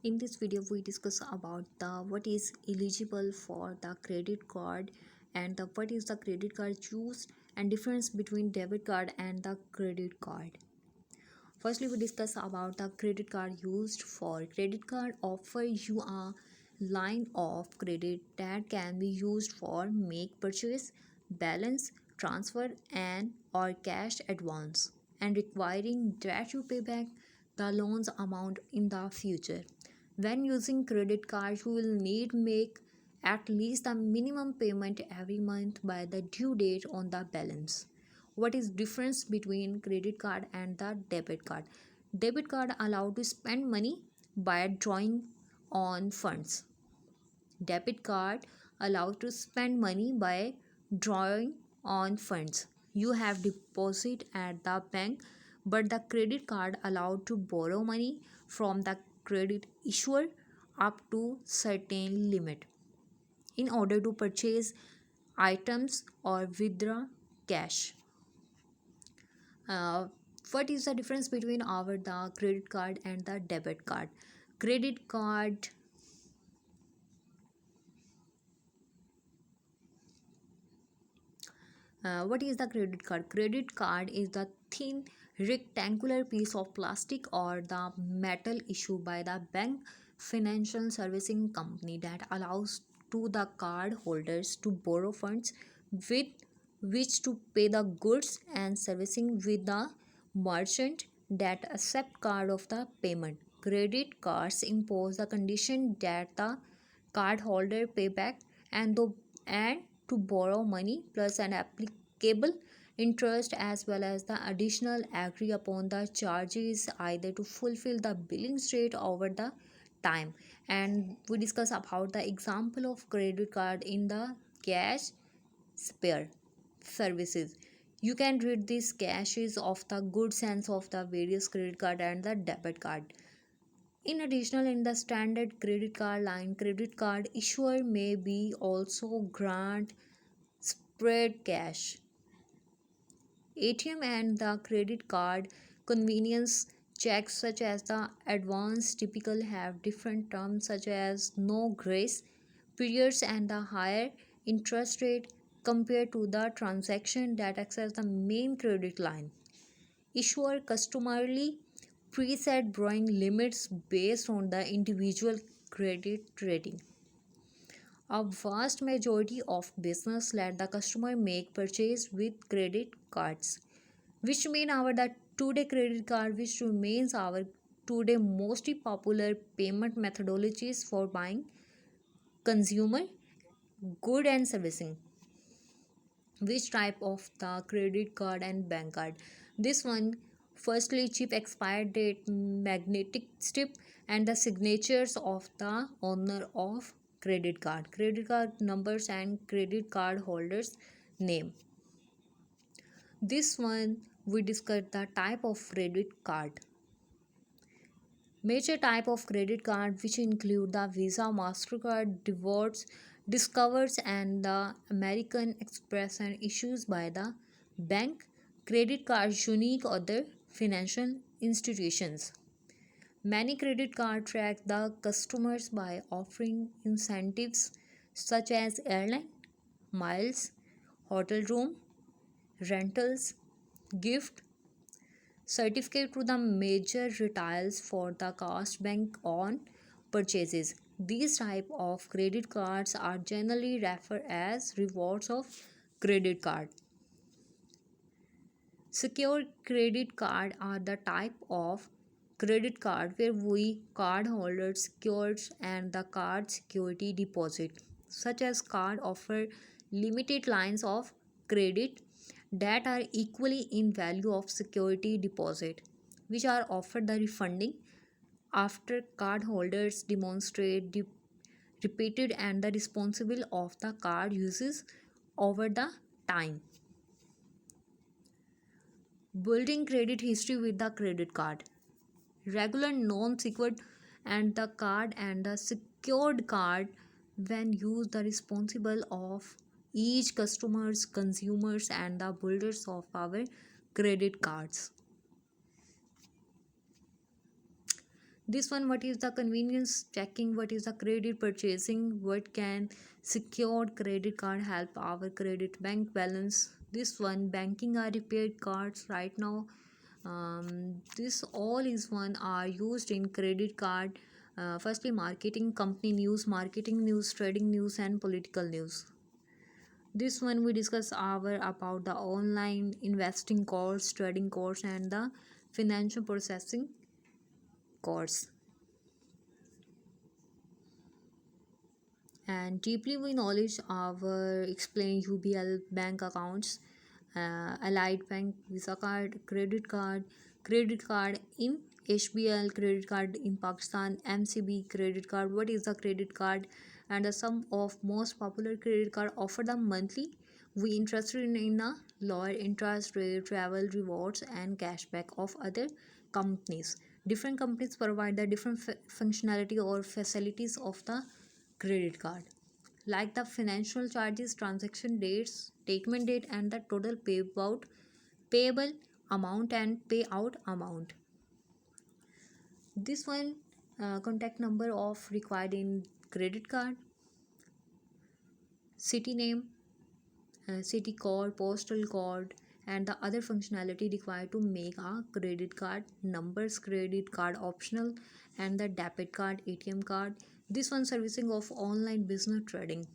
In this video, we discuss about the what is eligible for the credit card and the what is the credit card used and difference between debit card and the credit card. Firstly, we discuss about the credit card used for. Credit card offer you a line of credit that can be used for make purchase, balance transfer and or cash advance and requiring that you pay back the loans amount in the future. When using credit card, you will need make at least the minimum payment every month by the due date on the balance. What is difference between credit card and the debit card? Debit card allow to spend money by drawing on funds. Debit card allow to spend money by drawing on funds. You have deposit at the bank, but the credit card allowed to borrow money from the credit issuer up to certain limit in order to purchase items or withdraw cash. uh, what is the difference between our the credit card and the debit card? Credit card, what is the credit card? Credit card is the thin rectangular piece of plastic or the metal issued by the bank financial servicing company that allows to the card holders to borrow funds with which to pay the goods and servicing with the merchant that accept card of the payment. Credit cards impose the condition that the card holder pay back and the and to borrow money plus an applicable interest as well as the additional agree upon the charges either to fulfill the billing rate over the time. And we discuss about the example of credit card in the cash spare services. You can read these caches of the good sense of the various credit card and the debit card. In addition, in the standard credit card line, credit card issuer may be also grant spread cash, ATM and the credit card convenience checks such as the advance typical have different terms such as no grace periods and the higher interest rate compared to the transaction that access the main credit line. Issuer customarily preset borrowing limits based on the individual credit rating. A vast majority of business let the customer make purchase with credit cards, which mean our the today credit card which remains our today most popular payment methodologies for buying consumer good and servicing. Which type of the credit card and bank card? This one, firstly chip expired date magnetic strip and the signatures of the owner of credit card numbers and credit card holders name. This one we discuss the type of credit card. Major type of credit card which include the Visa, Mastercard, Divorce, Discovers and the American Express and issues by the bank. Credit cards unique other financial institutions. Many credit cards track the customers by offering incentives such as airline, miles, hotel room, rentals, gift, certificate to the major retailers for the cash bank on purchases. These type of credit cards are generally referred as rewards of credit card. Secure credit card are the type of credit card where we card holders secures and the card security deposit, such as card offer limited lines of credit that are equally in value of security deposit, which are offered the refunding after card holders demonstrate repeated and the responsible of the card uses over the time. Building credit history with the credit card. Regular non-secured and the card and the secured card when used the responsible of each customers, consumers and the builders of our credit cards. This one, what is the convenience checking, what is the credit purchasing, what can secured credit card help our credit bank balance. This one, banking are repaired cards right now. This all is one are used in credit card. Firstly, marketing, company news, marketing news, trading news, and political news. This one we discuss our about the online investing course, trading course, and the financial processing course. And deeply we knowledge our explain UBL bank accounts, Allied Bank Visa card, credit card in HBL, credit card in Pakistan, MCB credit card. What is the credit card? And the sum of most popular credit card offer the monthly. We interested in a lower interest rate, travel rewards, and cashback of other companies. Different companies provide the different functionality or facilities of the credit card, like the financial charges, transaction dates, statement date, and the total payable amount and payout amount. This one, contact number of required in credit card, city name, city code, postal code, and the other functionality required to make a credit card. Numbers, credit card optional, and the debit card, ATM card. This one, servicing of online business trading.